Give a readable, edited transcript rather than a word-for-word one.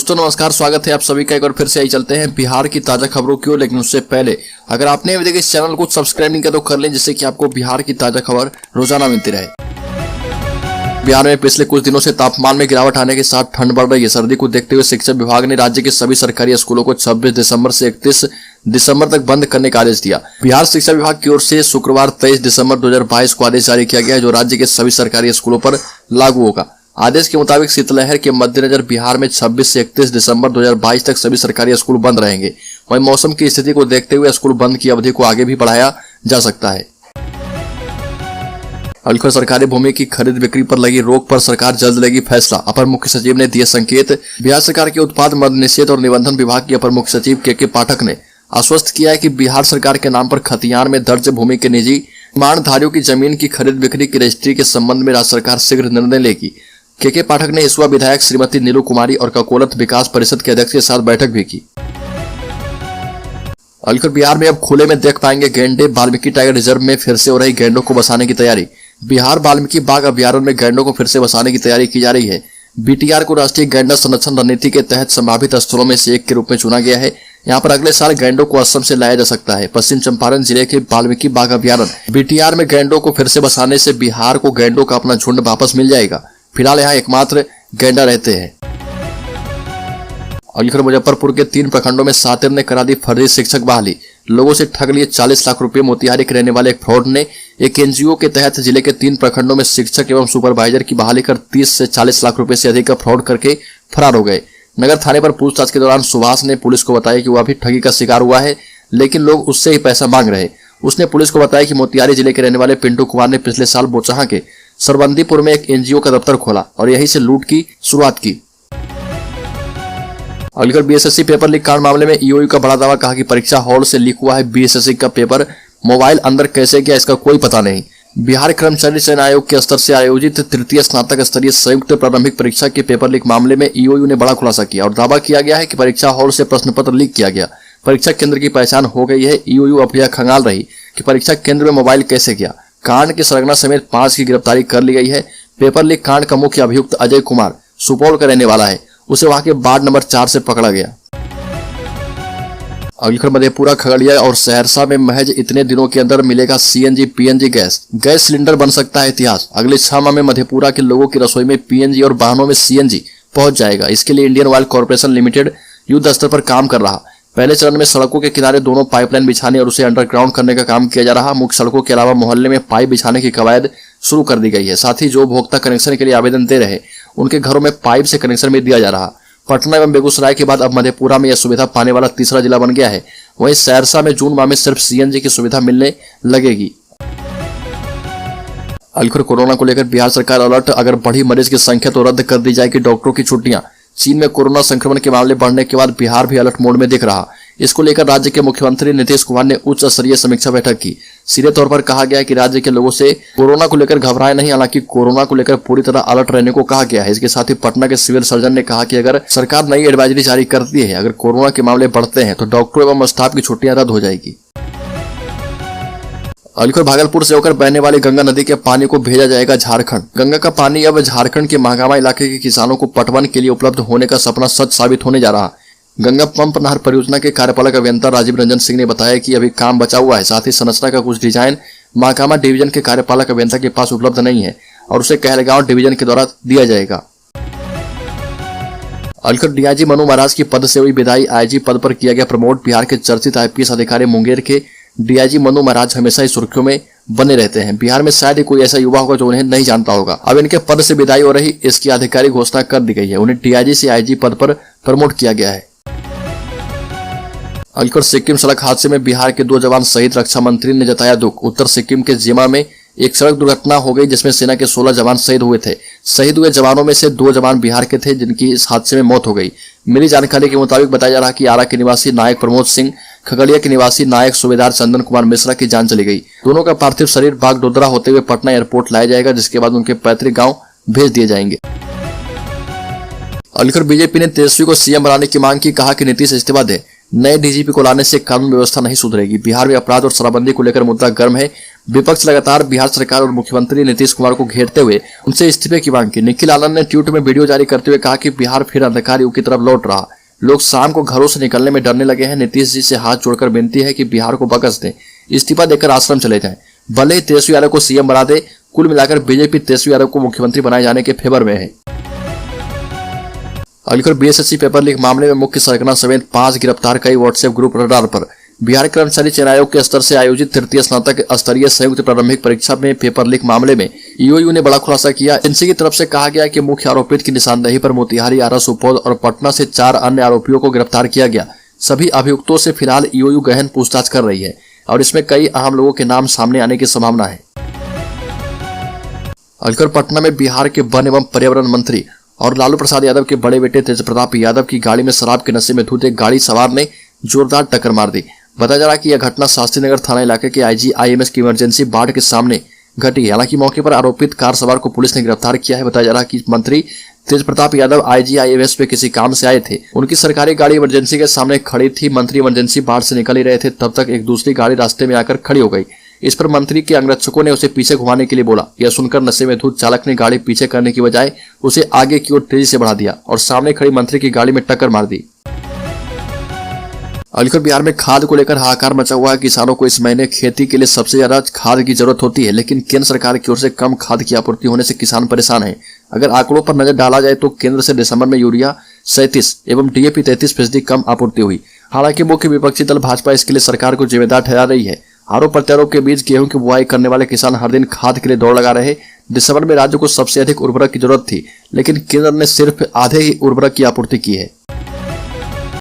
दोस्तों नमस्कार, स्वागत है आप सभी का। एक बार फिर से आई चलते हैं बिहार की ताजा खबरों की ओर। लेकिन उससे पहले अगर आपने अभी तक इस चैनल को सब्सक्राइब नहीं किया तो कर लें, जिससे कि आपको बिहार की ताजा खबर रोजाना मिलती रहे। बिहार में पिछले कुछ दिनों से तापमान में गिरावट आने के साथ ठंड बढ़ रही है। सर्दी को देखते हुए शिक्षा विभाग ने राज्य के सभी सरकारी स्कूलों को 26 दिसंबर से 31 दिसंबर तक बंद करने का आदेश दिया। बिहार शिक्षा विभाग की ओर से शुक्रवार 23 दिसंबर 2022 को आदेश जारी किया गया है, जो राज्य के सभी सरकारी स्कूलों पर लागू होगा। आदेश के मुताबिक शीतलहर के मद्देनजर बिहार में 26 से 31 दिसंबर 2022 तक सभी सरकारी स्कूल बंद रहेंगे। वहीं मौसम की स्थिति को देखते हुए स्कूल बंद की अवधि को आगे भी बढ़ाया जा सकता है। अलखर सरकारी भूमि की खरीद बिक्री पर लगी रोक पर सरकार जल्द लेगी फैसला, अपर मुख्य सचिव ने दिए संकेत। बिहार सरकार के उत्पाद मद्य निषेध और निबंधन विभाग के अपर मुख्य सचिव के पाठक ने आश्वस्त किया है कि बिहार सरकार के नाम पर खतियान में दर्ज भूमि के निजी निर्माणधारियों की जमीन की खरीद बिक्री की रजिस्ट्री के संबंध में राज्य सरकार शीघ्र निर्णय लेगी। के पाठक ने इसवा विधायक श्रीमती नीलू कुमारी और ककोलत विकास परिषद के अध्यक्ष के साथ बैठक भी की। अलखर बिहार में अब खुले में देख पाएंगे गैंडे। वाल्मीकि टाइगर रिजर्व में फिर से हो रही गैंडों को बसाने की तैयारी। बिहार वाल्मीकि बाघ अभ्यारण्य में गैंडों को फिर से बसाने की तैयारी की जा रही है। बीटीआर को राष्ट्रीय गैंडा संरक्षण रणनीति के तहत संभावित स्थलों में से एक के रूप में चुना गया है। यहाँ पर अगले साल गैंडों को असम से लाया जा सकता है। पश्चिम चंपारण जिले के वाल्मीकि बाघ अभ्यारण्य बीटीआर में गैंडों को फिर से बसाने से बिहार को गैंडों का अपना झुंड वापस मिल जाएगा। फिलहाल यहाँ एकमात्र गैंडा रहते हैं। अलखर मुजफ्फरपुर के 3 प्रखंडों में सातिर ने करा दी फर्जी शिक्षक बहाली। लोगों से ठग लिए 40 लाख रुपए। मोतिहारी के रहने वाले एक फ्रॉड ने एक एनजीओ के तहत जिले के 3 प्रखंडों में शिक्षक एवं सुपरवाइजर की बहाली कर 30 से 40 लाख रुपए से अधिक का फ्रॉड करके फरार हो गए। नगर थाने पर पूछताछ के दौरान सुभाष ने पुलिस को बताया कि वह भी ठगी का शिकार हुआ है, लेकिन लोग उससे ही पैसा मांग रहे। उसने पुलिस को बताया कि मोतिहारी जिले के रहने वाले पिंटू कुमार ने पिछले साल बोचहा के सरबंदीपुर में एक एनजीओ का दफ्तर खोला और यहीं से लूट की शुरुआत की। अलखर बीएसएससी पेपर लीक कांड मामले में ईओयू का बड़ा दावा। कहा कि परीक्षा हॉल से लीक हुआ है बीएसएससी का पेपर, मोबाइल अंदर कैसे गया इसका कोई पता नहीं। बिहार कर्मचारी चयन आयोग के स्तर से आयोजित तृतीय स्नातक स्तरीय संयुक्त प्रारंभिक परीक्षा के पेपर लीक मामले में ईओयू ने बड़ा खुलासा किया और दावा किया गया है कि परीक्षा हॉल से प्रश्न पत्र लीक किया गया। परीक्षा केंद्र की पहचान हो गई है। ईओयू अब यह खंगाल रही कि परीक्षा केंद्र में मोबाइल कैसे गया। कांड के सरगना समेत 5 की गिरफ्तारी कर ली गई है। पेपर लीक कांड का मुख्य अभियुक्त अजय कुमार सुपौल का रहने वाला है। उसे वहां के वार्ड नंबर 4 से पकड़ा गया। अलखर मधेपुरा, खगड़िया और सहरसा में महज इतने दिनों के अंदर मिलेगा सीएनजी पीएनजी गैस सिलेंडर बन सकता है इतिहास। अगले 6 माह में मधेपुरा के लोगों की रसोई में पीएनजी और वाहनों में सीएनजी पहुंच जाएगा। इसके लिए इंडियन ऑयल कॉर्पोरेशन लिमिटेड युद्ध स्तर पर काम कर रहा। पहले चरण में सड़कों के किनारे दोनों पाइपलाइन बिछाने और उसे अंडरग्राउंड करने का काम किया जा रहा। मुख्य सड़कों के अलावा मोहल्ले में पाइप बिछाने की कवायद शुरू कर दी गई है। साथ ही जो उपभोक्ता कनेक्शन के लिए आवेदन दे रहे उनके घरों में पाइप से कनेक्शन भी दिया जा रहा। पटना एवं बेगूसराय के बाद अब मधेपुरा में यह सुविधा पाने वाला तीसरा जिला बन गया है। वहीं सहरसा में जून माह में सिर्फ सीएनजी की सुविधा मिलने लगेगी। अलखर कोरोना को लेकर बिहार सरकार अलर्ट। अगर बढ़ी मरीज की संख्या तो रद्द कर दी जाएगी डॉक्टरों की छुट्टियां। चीन में कोरोना संक्रमण के मामले बढ़ने के बाद बिहार भी अलर्ट मोड में दिख रहा। इसको लेकर राज्य के मुख्यमंत्री नीतीश कुमार ने उच्च स्तरीय समीक्षा बैठक की। सीधे तौर पर कहा गया कि राज्य के लोगों से कोरोना को लेकर घबराए नहीं, हालांकि कोरोना को लेकर पूरी तरह अलर्ट रहने को कहा गया है। इसके साथ ही पटना के सिविल सर्जन ने कहा कि अगर सरकार नई एडवाइजरी जारी करती है, अगर कोरोना के मामले बढ़ते हैं तो डॉक्टरों एवं स्टाफ की छुट्टियां रद्द हो जाएगी। अलखर भागलपुर से होकर बहने वाली गंगा नदी के पानी को भेजा जाएगा झारखंड। गंगा का पानी अब झारखंड के महागामा इलाके के किसानों को पटवन के लिए उपलब्ध होने का सपना सच साबित होने जा रहा। गंगा पंप नहर परियोजना के कार्यपालक अभियंता राजीव रंजन सिंह ने बताया कि अभी काम बचा हुआ है। साथ ही संरचना का कुछ डिजाइन महाकामा डिवीजन के कार्यपालक अभियंता के पास उपलब्ध नहीं है और उसे कहलगांव डिवीजन के द्वारा दिया जाएगा। अलखर डीआईजी मनु महाराज की पद से हुई विदाई। आईजी पद पर किया गया प्रमोट। बिहार के चर्चित आईपीएस अधिकारी मुंगेर के डीआईजी मनु महाराज हमेशा ही सुर्खियों में बने रहते हैं। बिहार में शायद ही कोई ऐसा युवा होगा जो उन्हें नहीं जानता होगा। अब इनके पद से विदाई हो रही, इसकी आधिकारिक घोषणा कर दी गई है। उन्हें डीआईजी से आईजी पद पर प्रमोट किया गया है। अलखर सिक्किम सड़क हादसे में बिहार के 2 जवान शहीद। रक्षा मंत्री ने जताया दुख। उत्तर सिक्किम के जिमा में एक सड़क दुर्घटना हो गई जिसमें सेना के 16 जवान शहीद हुए थे। शहीद हुए जवानों में से 2 जवान बिहार के थे, जिनकी इस हादसे में मौत हो गई। मिली जानकारी के मुताबिक बताया जा रहा कि आरा के निवासी नायक प्रमोद सिंह, खगड़िया के निवासी नायक सूबेदार चंदन कुमार मिश्रा की जान चली गई। दोनों का पार्थिव शरीर बागडोगरा होते हुए पटना एयरपोर्ट लाया जाएगा, जिसके बाद उनके पैतृक गाँव भेज दिए जाएंगे। अलखर बीजेपी ने तेजस्वी को सीएम बनाने की मांग की। कहा कि नीतीश इस्तीफा दे। नए डीजीपी को लाने से कानून व्यवस्था नहीं सुधरेगी। बिहार में अपराध और शराबबंदी को लेकर मुद्दा गर्म है। विपक्ष लगातार बिहार सरकार और मुख्यमंत्री नीतीश कुमार को घेरते हुए उनसे इस्तीफे की मांग की। निखिल आनंद ने ट्वीट में वीडियो जारी करते हुए कहा कि बिहार फिर अंधकार युग की तरफ लौट रहा। लोग शाम को घरों से निकलने में डरने लगे हैं। नीतीश जी से हाथ जोड़कर विनती है कि बिहार को बख्श दें, इस्तीफा देकर आश्रम चले जाएं। भले ही तेजस्वी यादव को सीएम बना दे। कुल मिलाकर बीजेपी तेजस्वी यादव को मुख्यमंत्री बनाए जाने के फेवर में है। अलीगढ़ बीएसएससी पेपर लीक मामले में मुख्य सरगना समेत 5 गिरफ्तार, कई व्हाट्सएप ग्रुप रडार पर। बिहार कर्मचारी चयन आयोग के स्तर से आयोजित तृतीय स्नातक स्तरीय संयुक्त प्रारंभिक परीक्षा में पेपर लीक मामले में ईओयू ने बड़ा खुलासा किया। एजेंसी की तरफ से कहा गया कि मुख्य आरोपित की निशानदेही पर मोतिहारी, आरा, सुपौल और पटना से 4 अन्य आरोपियों को गिरफ्तार किया गया। सभी अभियुक्तों से फिलहाल ईओयू गहन पूछताछ कर रही है और इसमें कई अहम लोगों के नाम सामने आने की संभावना है। अलीगढ़ पटना में बिहार के वन एवं पर्यावरण मंत्री और लालू प्रसाद यादव के बड़े बेटे तेजप्रताप यादव की गाड़ी में शराब के नशे में धुत एक गाड़ी सवार ने जोरदार टक्कर मार दी। बताया जा रहा कि यह घटना शास्त्री नगर थाना इलाके के IGIMS की इमरजेंसी वार्ड के सामने घटी। हालांकि मौके पर आरोपित कार सवार को पुलिस ने गिरफ्तार किया है। बताया जा रहा कि मंत्री तेजप्रताप यादव IGIMS पे किसी काम से आए थे। उनकी सरकारी गाड़ी इमरजेंसी के सामने खड़ी थी। मंत्री इमरजेंसी वार्ड से निकल ही रहे थे, तब तक एक दूसरी गाड़ी रास्ते में आकर खड़ी हो गई। इस पर मंत्री के अंगरक्षकों ने उसे पीछे घुमाने के लिए बोला। यह सुनकर नशे में धुत चालक ने गाड़ी पीछे करने की बजाय उसे आगे की ओर तेजी से बढ़ा दिया और सामने खड़ी मंत्री की गाड़ी में टक्कर मार दी। अलीगढ़ बिहार में खाद को लेकर हाहाकार मचा हुआ है। किसानों को इस महीने खेती के लिए सबसे ज्यादा खाद की जरूरत होती है, लेकिन केंद्र सरकार की ओर से कम खाद की आपूर्ति होने से किसान परेशान हैं। अगर आंकड़ों पर नजर डाला जाए तो केंद्र से दिसंबर में यूरिया 37 एवं DAP 33% कम आपूर्ति हुई। हालांकि मुख्य विपक्षी दल भाजपा इसके लिए सरकार को जिम्मेदार ठहरा रही है। आरोप प्रत्यारोप के बीच गेहूं की बुआई करने वाले किसान हर दिन खाद के लिए दौड़ लगा रहे। दिसंबर में राज्य को सबसे अधिक उर्वरक की जरूरत थी, लेकिन केंद्र ने सिर्फ आधे ही उर्वरक की आपूर्ति की है।